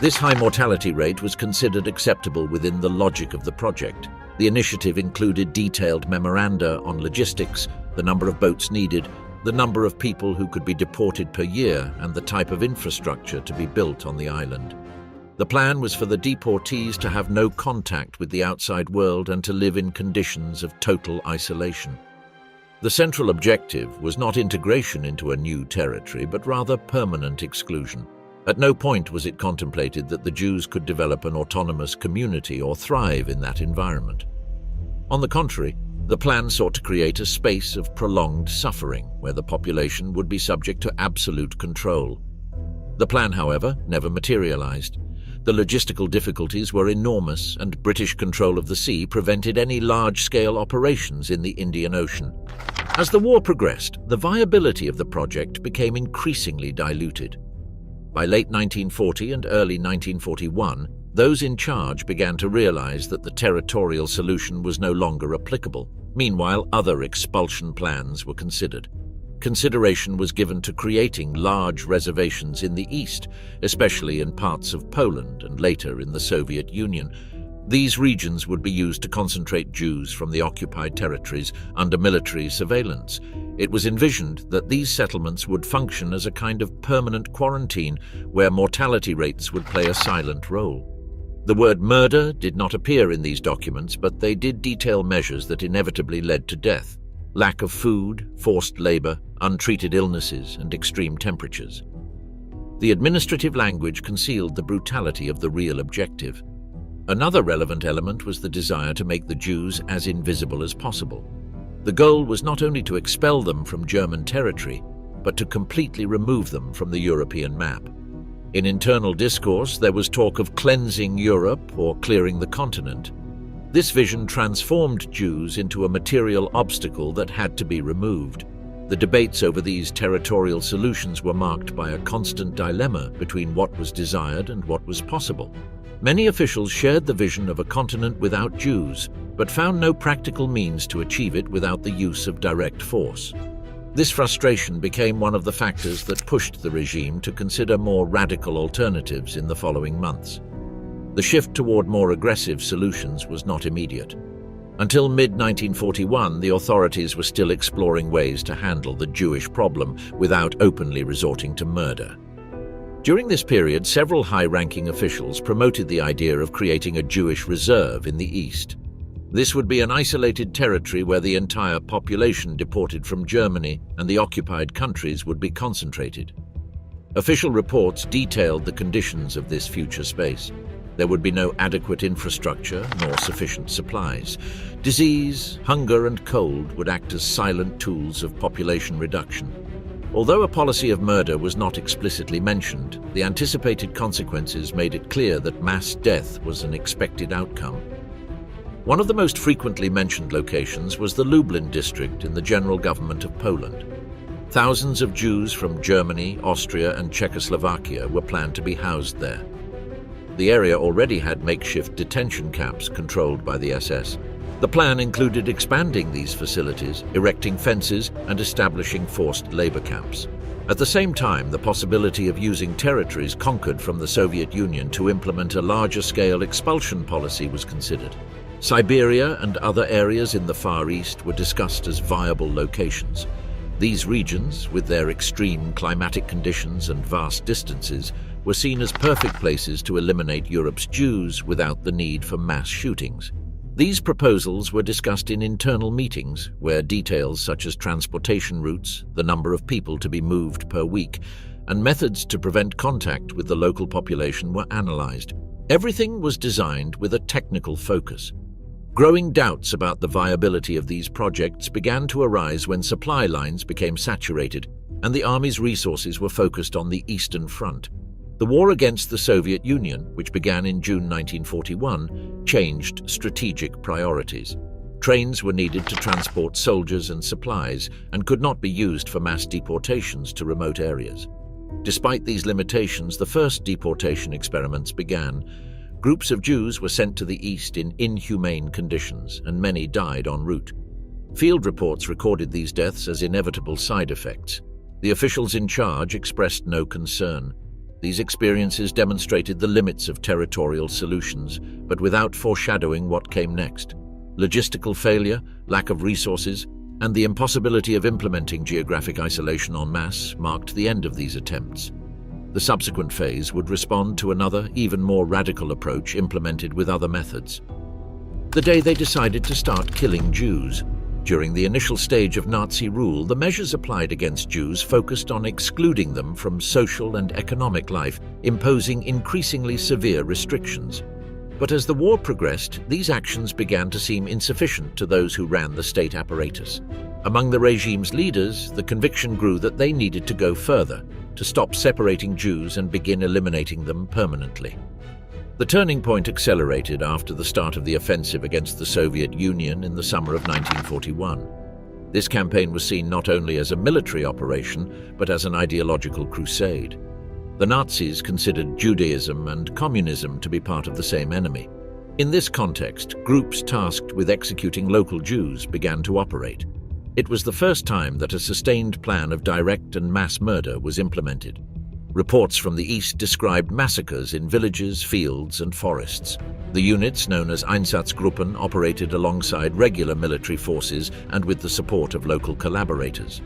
This high mortality rate was considered acceptable within the logic of the project. The initiative included detailed memoranda on logistics, the number of boats needed, the number of people who could be deported per year, and the type of infrastructure to be built on the island. The plan was for the deportees to have no contact with the outside world and to live in conditions of total isolation. The central objective was not integration into a new territory, but rather permanent exclusion. At no point was it contemplated that the Jews could develop an autonomous community or thrive in that environment. On the contrary, the plan sought to create a space of prolonged suffering where the population would be subject to absolute control. The plan, however, never materialized. The logistical difficulties were enormous, and British control of the sea prevented any large-scale operations in the Indian Ocean. As the war progressed, the viability of the project became increasingly diluted. By late 1940 and early 1941, those in charge began to realize that the territorial solution was no longer applicable. Meanwhile, other expulsion plans were considered. Consideration was given to creating large reservations in the east, especially in parts of Poland and later in the Soviet Union. These regions would be used to concentrate Jews from the occupied territories under military surveillance. It was envisioned that these settlements would function as a kind of permanent quarantine where mortality rates would play a silent role. The word murder did not appear in these documents, but they did detail measures that inevitably led to death: lack of food, forced labor, untreated illnesses, and extreme temperatures. The administrative language concealed the brutality of the real objective. Another relevant element was the desire to make the Jews as invisible as possible. The goal was not only to expel them from German territory, but to completely remove them from the European map. In internal discourse, there was talk of cleansing Europe or clearing the continent. This vision transformed Jews into a material obstacle that had to be removed. The debates over these territorial solutions were marked by a constant dilemma between what was desired and what was possible. Many officials shared the vision of a continent without Jews, but found no practical means to achieve it without the use of direct force. This frustration became one of the factors that pushed the regime to consider more radical alternatives in the following months. The shift toward more aggressive solutions was not immediate. Until mid-1941, the authorities were still exploring ways to handle the Jewish problem without openly resorting to murder. During this period, several high-ranking officials promoted the idea of creating a Jewish reserve in the east. This would be an isolated territory where the entire population deported from Germany and the occupied countries would be concentrated. Official reports detailed the conditions of this future space. There would be no adequate infrastructure nor sufficient supplies. Disease, hunger, and cold would act as silent tools of population reduction. Although a policy of murder was not explicitly mentioned, the anticipated consequences made it clear that mass death was an expected outcome. One of the most frequently mentioned locations was the Lublin district in the general government of Poland. Thousands of Jews from Germany, Austria, and Czechoslovakia were planned to be housed there. The area already had makeshift detention camps controlled by the SS. The plan included expanding these facilities, erecting fences, and establishing forced labor camps. At the same time, the possibility of using territories conquered from the Soviet Union to implement a larger-scale expulsion policy was considered. Siberia and other areas in the Far East were discussed as viable locations. These regions, with their extreme climatic conditions and vast distances, were seen as perfect places to eliminate Europe's Jews without the need for mass shootings. These proposals were discussed in internal meetings, where details such as transportation routes, the number of people to be moved per week, and methods to prevent contact with the local population were analyzed. Everything was designed with a technical focus. Growing doubts about the viability of these projects began to arise when supply lines became saturated and the army's resources were focused on the Eastern Front. The war against the Soviet Union, which began in June 1941, changed strategic priorities. Trains were needed to transport soldiers and supplies and could not be used for mass deportations to remote areas. Despite these limitations, the first deportation experiments began. Groups of Jews were sent to the east in inhumane conditions, and many died en route. Field reports recorded these deaths as inevitable side effects. The officials in charge expressed no concern. These experiences demonstrated the limits of territorial solutions, but without foreshadowing what came next. Logistical failure, lack of resources, and the impossibility of implementing geographic isolation en masse marked the end of these attempts. The subsequent phase would respond to another, even more radical approach implemented with other methods. The day they decided to start killing Jews. During the initial stage of Nazi rule, the measures applied against Jews focused on excluding them from social and economic life, imposing increasingly severe restrictions. But as the war progressed, these actions began to seem insufficient to those who ran the state apparatus. Among the regime's leaders, the conviction grew that they needed to go further, to stop separating Jews and begin eliminating them permanently. The turning point accelerated after the start of the offensive against the Soviet Union in the summer of 1941. This campaign was seen not only as a military operation, but as an ideological crusade. The Nazis considered Judaism and communism to be part of the same enemy. In this context, groups tasked with executing local Jews began to operate. It was the first time that a sustained plan of direct and mass murder was implemented. Reports from the east described massacres in villages, fields, and forests. The units, known as Einsatzgruppen, operated alongside regular military forces and with the support of local collaborators.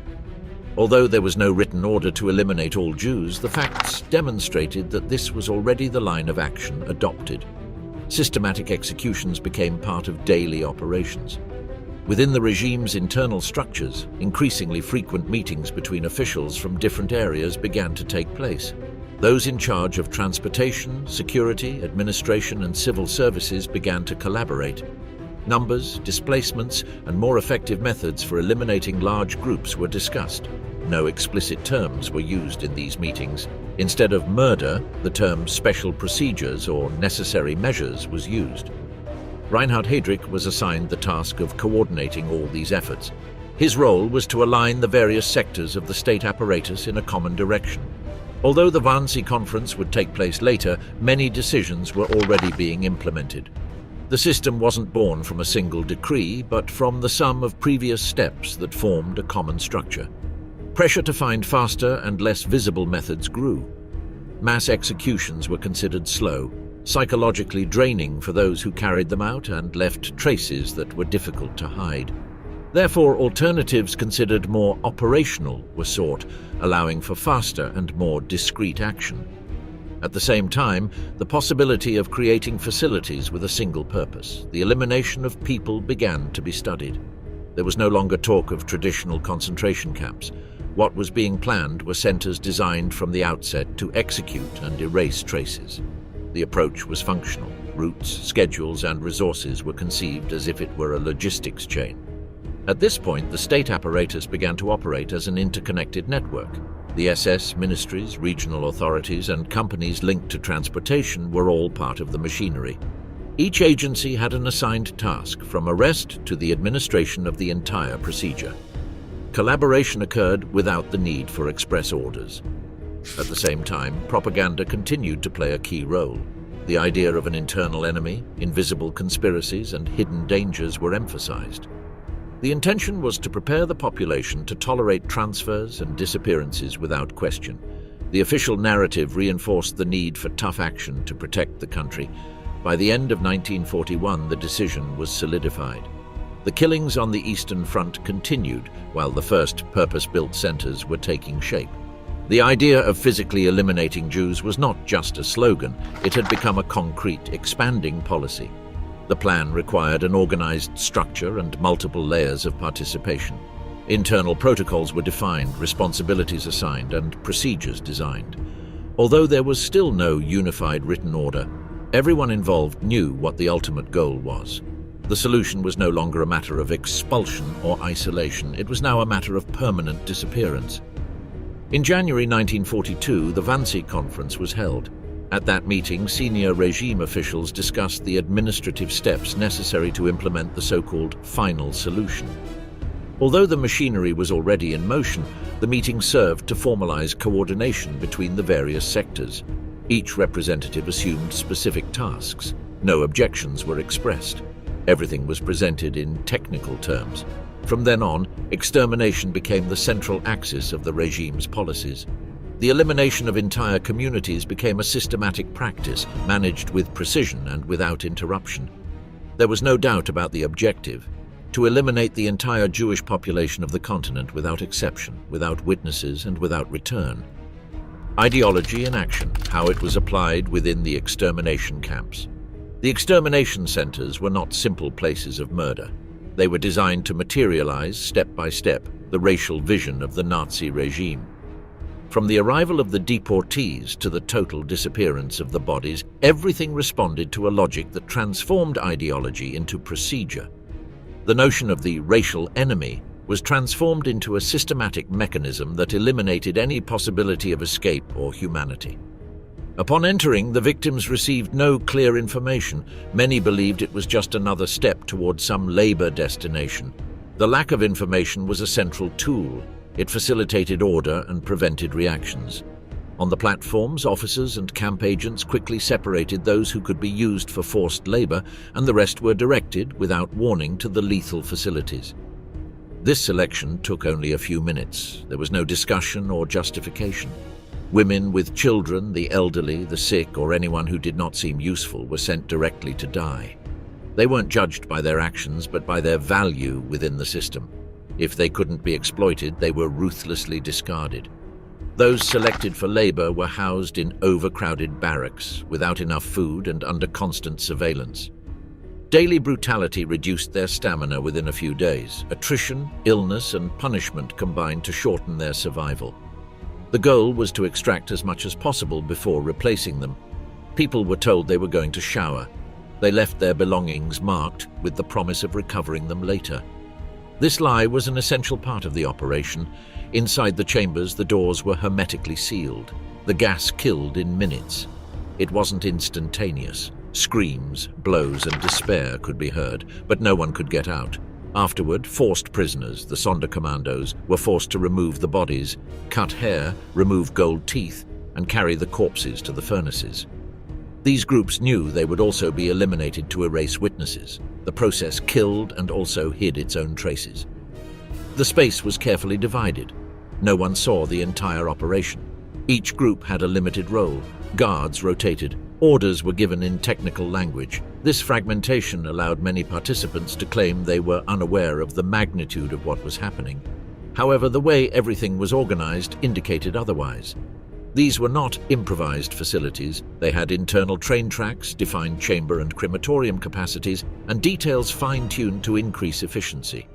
Although there was no written order to eliminate all Jews, the facts demonstrated that this was already the line of action adopted. Systematic executions became part of daily operations. Within the regime's internal structures, increasingly frequent meetings between officials from different areas began to take place. Those in charge of transportation, security, administration, and civil services began to collaborate. Numbers, displacements, and more effective methods for eliminating large groups were discussed. No explicit terms were used in these meetings. Instead of murder, the term special procedures or necessary measures was used. Reinhard Heydrich was assigned the task of coordinating all these efforts. His role was to align the various sectors of the state apparatus in a common direction. Although the Wannsee Conference would take place later, many decisions were already being implemented. The system wasn't born from a single decree, but from the sum of previous steps that formed a common structure. Pressure to find faster and less visible methods grew. Mass executions were considered slow, psychologically draining for those who carried them out and left traces that were difficult to hide. Therefore, alternatives considered more operational were sought, allowing for faster and more discreet action. At the same time, the possibility of creating facilities with a single purpose, the elimination of people, began to be studied. There was no longer talk of traditional concentration camps. What was being planned were centers designed from the outset to execute and erase traces. The approach was functional. Routes, schedules, and resources were conceived as if it were a logistics chain. At this point, the state apparatus began to operate as an interconnected network. The SS, ministries, regional authorities, and companies linked to transportation were all part of the machinery. Each agency had an assigned task, from arrest to the administration of the entire procedure. Collaboration occurred without the need for express orders. At the same time, propaganda continued to play a key role. The idea of an internal enemy, invisible conspiracies, and hidden dangers were emphasized. The intention was to prepare the population to tolerate transfers and disappearances without question. The official narrative reinforced the need for tough action to protect the country. By the end of 1941, the decision was solidified. The killings on the Eastern Front continued, while the first purpose-built centers were taking shape. The idea of physically eliminating Jews was not just a slogan, it had become a concrete, expanding policy. The plan required an organized structure and multiple layers of participation. Internal protocols were defined, responsibilities assigned, and procedures designed. Although there was still no unified written order, everyone involved knew what the ultimate goal was. The solution was no longer a matter of expulsion or isolation. It was now a matter of permanent disappearance. In January 1942, the Wannsee Conference was held. At that meeting, senior regime officials discussed the administrative steps necessary to implement the so-called final solution. Although the machinery was already in motion, the meeting served to formalize coordination between the various sectors. Each representative assumed specific tasks. No objections were expressed. Everything was presented in technical terms. From then on, extermination became the central axis of the regime's policies. The elimination of entire communities became a systematic practice, managed with precision and without interruption. There was no doubt about the objective: to eliminate the entire Jewish population of the continent without exception, without witnesses, and without return. Ideology and action, how it was applied within the extermination camps. The extermination centers were not simple places of murder. They were designed to materialize, step by step, the racial vision of the Nazi regime. From the arrival of the deportees to the total disappearance of the bodies, everything responded to a logic that transformed ideology into procedure. The notion of the racial enemy was transformed into a systematic mechanism that eliminated any possibility of escape or humanity. Upon entering, the victims received no clear information. Many believed it was just another step toward some labor destination. The lack of information was a central tool. It facilitated order and prevented reactions. On the platforms, officers and camp agents quickly separated those who could be used for forced labor, and the rest were directed, without warning, to the lethal facilities. This selection took only a few minutes. There was no discussion or justification. Women with children, the elderly, the sick, or anyone who did not seem useful were sent directly to die. They weren't judged by their actions, but by their value within the system. If they couldn't be exploited, they were ruthlessly discarded. Those selected for labor were housed in overcrowded barracks, without enough food and under constant surveillance. Daily brutality reduced their stamina within a few days. Attrition, illness, and punishment combined to shorten their survival. The goal was to extract as much as possible before replacing them. People were told they were going to shower. They left their belongings marked with the promise of recovering them later. This lie was an essential part of the operation. Inside the chambers, the doors were hermetically sealed. The gas killed in minutes. It wasn't instantaneous. Screams, blows, and despair could be heard, but no one could get out. Afterward, forced prisoners, the Sonderkommandos, were forced to remove the bodies, cut hair, remove gold teeth, and carry the corpses to the furnaces. These groups knew they would also be eliminated to erase witnesses. The process killed and also hid its own traces. The space was carefully divided. No one saw the entire operation. Each group had a limited role. Guards rotated. Orders were given in technical language. This fragmentation allowed many participants to claim they were unaware of the magnitude of what was happening. However, the way everything was organized indicated otherwise. These were not improvised facilities. They had internal train tracks, defined chamber and crematorium capacities, and details fine-tuned to increase efficiency.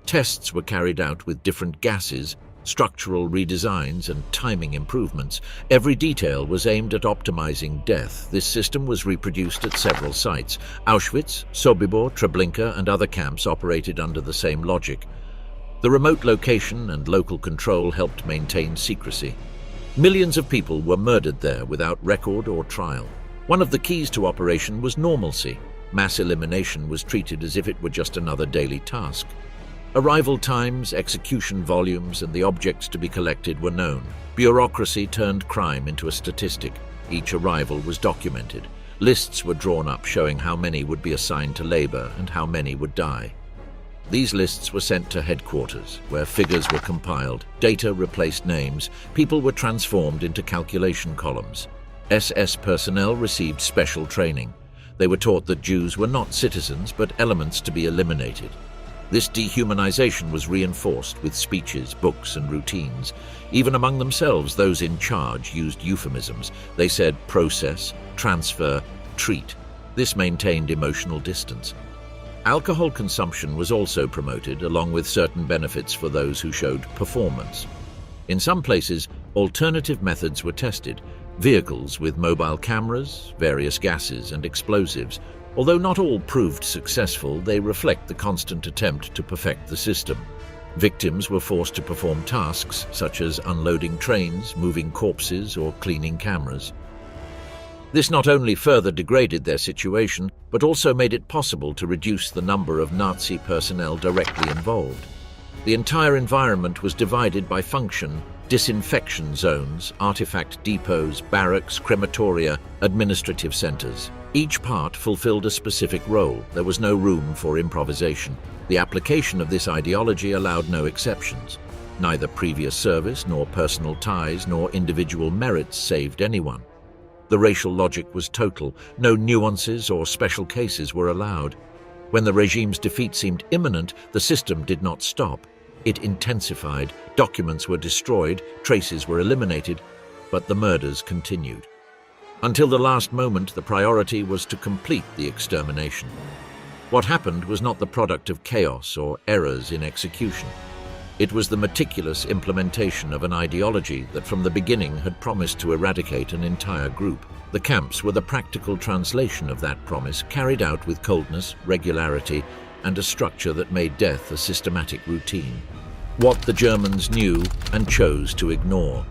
Tests were carried out with different gases, structural redesigns, and timing improvements. Every detail was aimed at optimizing death. This system was reproduced at several sites. Auschwitz, Sobibor, Treblinka, and other camps operated under the same logic. The remote location and local control helped maintain secrecy. Millions of people were murdered there without record or trial. One of the keys to operation was normalcy. Mass elimination was treated as if it were just another daily task. Arrival times, execution volumes, and the objects to be collected were known. Bureaucracy turned crime into a statistic. Each arrival was documented. Lists were drawn up showing how many would be assigned to labor and how many would die. These lists were sent to headquarters, where figures were compiled, data replaced names, people were transformed into calculation columns. SS personnel received special training. They were taught that Jews were not citizens, but elements to be eliminated. This dehumanization was reinforced with speeches, books, and routines. Even among themselves, those in charge used euphemisms. They said process, transfer, treat. This maintained emotional distance. Alcohol consumption was also promoted, along with certain benefits for those who showed performance. In some places, alternative methods were tested. Vehicles with mobile cameras, various gases, and explosives. Although not all proved successful, they reflect the constant attempt to perfect the system. Victims were forced to perform tasks such as unloading trains, moving corpses, or cleaning cameras. This not only further degraded their situation, but also made it possible to reduce the number of Nazi personnel directly involved. The entire environment was divided by function: disinfection zones, artifact depots, barracks, crematoria, administrative centers. Each part fulfilled a specific role. There was no room for improvisation. The application of this ideology allowed no exceptions. Neither previous service, nor personal ties, nor individual merits saved anyone. The racial logic was total. No nuances or special cases were allowed. When the regime's defeat seemed imminent, the system did not stop. It intensified. Documents were destroyed, traces were eliminated, but the murders continued. Until the last moment, the priority was to complete the extermination. What happened was not the product of chaos or errors in execution. It was the meticulous implementation of an ideology that from the beginning had promised to eradicate an entire group. The camps were the practical translation of that promise, carried out with coldness, regularity, and a structure that made death a systematic routine. What the Germans knew and chose to ignore.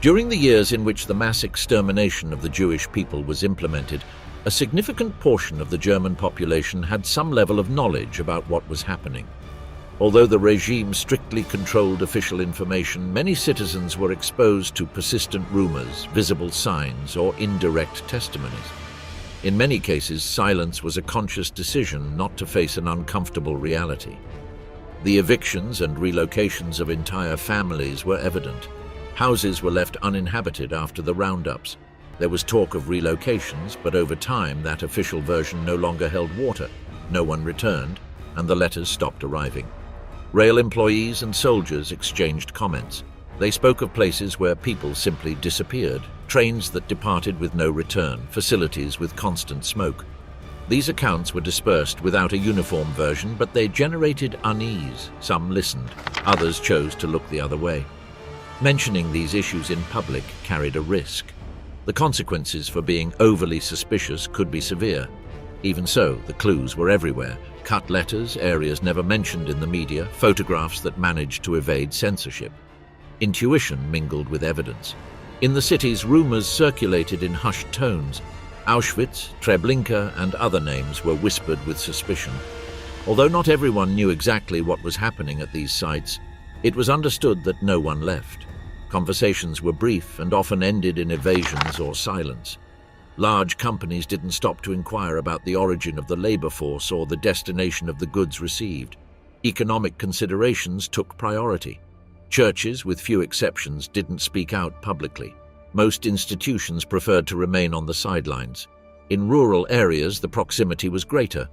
During the years in which the mass extermination of the Jewish people was implemented, a significant portion of the German population had some level of knowledge about what was happening. Although the regime strictly controlled official information, many citizens were exposed to persistent rumors, visible signs, or indirect testimonies. In many cases, silence was a conscious decision not to face an uncomfortable reality. The evictions and relocations of entire families were evident. Houses were left uninhabited after the roundups. There was talk of relocations, but over time that official version no longer held water. No one returned, and the letters stopped arriving. Rail employees and soldiers exchanged comments. They spoke of places where people simply disappeared, trains that departed with no return, facilities with constant smoke. These accounts were dispersed without a uniform version, but they generated unease. Some listened, others chose to look the other way. Mentioning these issues in public carried a risk. The consequences for being overly suspicious could be severe. Even so, the clues were everywhere. Cut letters, areas never mentioned in the media, photographs that managed to evade censorship. Intuition mingled with evidence. In the cities, rumors circulated in hushed tones. Auschwitz, Treblinka, and other names were whispered with suspicion. Although not everyone knew exactly what was happening at these sites, it was understood that no one left. Conversations were brief and often ended in evasions or silence. Large companies didn't stop to inquire about the origin of the labor force or the destination of the goods received. Economic considerations took priority. Churches, with few exceptions, didn't speak out publicly. Most institutions preferred to remain on the sidelines. In rural areas, the proximity was greater.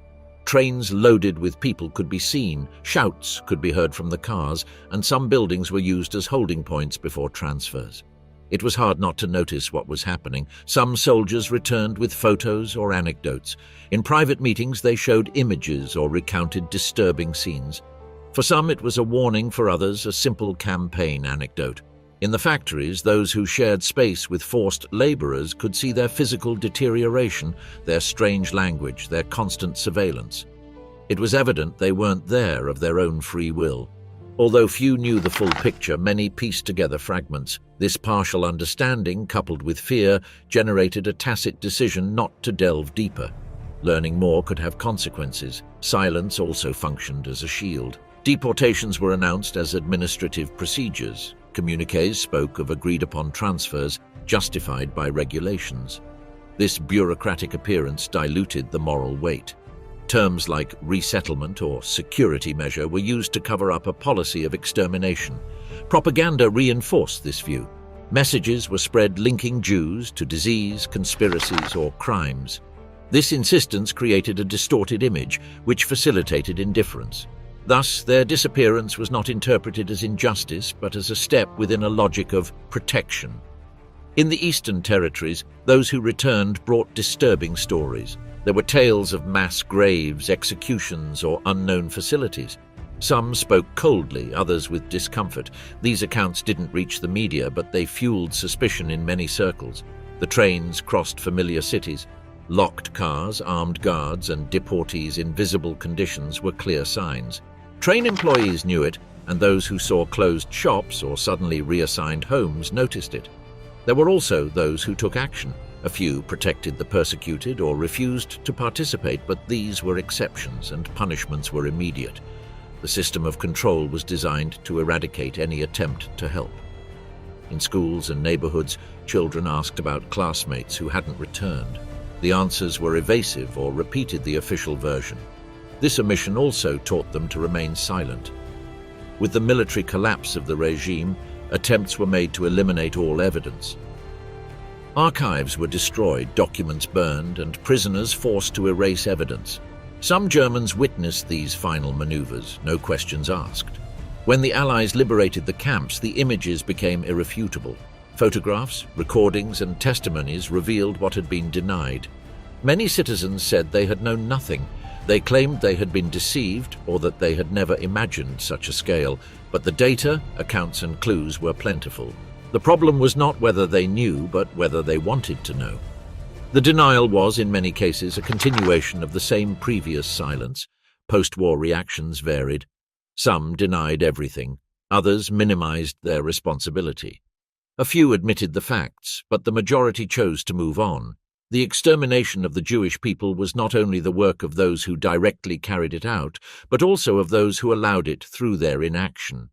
Trains loaded with people could be seen, shouts could be heard from the cars, and some buildings were used as holding points before transfers. It was hard not to notice what was happening. Some soldiers returned with photos or anecdotes. In private meetings, they showed images or recounted disturbing scenes. For some, it was a warning; for others, a simple campaign anecdote. In the factories, those who shared space with forced laborers could see their physical deterioration, their strange language, their constant surveillance. It was evident they weren't there of their own free will. Although few knew the full picture, many pieced together fragments. This partial understanding, coupled with fear, generated a tacit decision not to delve deeper. Learning more could have consequences. Silence also functioned as a shield. Deportations were announced as administrative procedures. Communiques spoke of agreed-upon transfers, justified by regulations. This bureaucratic appearance diluted the moral weight. Terms like resettlement or security measure were used to cover up a policy of extermination. Propaganda reinforced this view. Messages were spread linking Jews to disease, conspiracies, or crimes. This insistence created a distorted image, which facilitated indifference. Thus, their disappearance was not interpreted as injustice, but as a step within a logic of protection. In the Eastern Territories, those who returned brought disturbing stories. There were tales of mass graves, executions, or unknown facilities. Some spoke coldly, others with discomfort. These accounts didn't reach the media, but they fueled suspicion in many circles. The trains crossed familiar cities. Locked cars, armed guards, and deportees in visible conditions were clear signs. Train employees knew it, and those who saw closed shops or suddenly reassigned homes noticed it. There were also those who took action. A few protected the persecuted or refused to participate, but these were exceptions and punishments were immediate. The system of control was designed to eradicate any attempt to help. In schools and neighborhoods, children asked about classmates who hadn't returned. The answers were evasive or repeated the official version. This omission also taught them to remain silent. With the military collapse of the regime, attempts were made to eliminate all evidence. Archives were destroyed, documents burned, and prisoners forced to erase evidence. Some Germans witnessed these final maneuvers, no questions asked. When the Allies liberated the camps, the images became irrefutable. Photographs, recordings, and testimonies revealed what had been denied. Many citizens said they had known nothing. They claimed they had been deceived or that they had never imagined such a scale, but the data, accounts, and clues were plentiful. The problem was not whether they knew, but whether they wanted to know. The denial was, in many cases, a continuation of the same previous silence. Post-war reactions varied. Some denied everything. Others minimized their responsibility. A few admitted the facts, but the majority chose to move on. The extermination of the Jewish people was not only the work of those who directly carried it out, but also of those who allowed it through their inaction.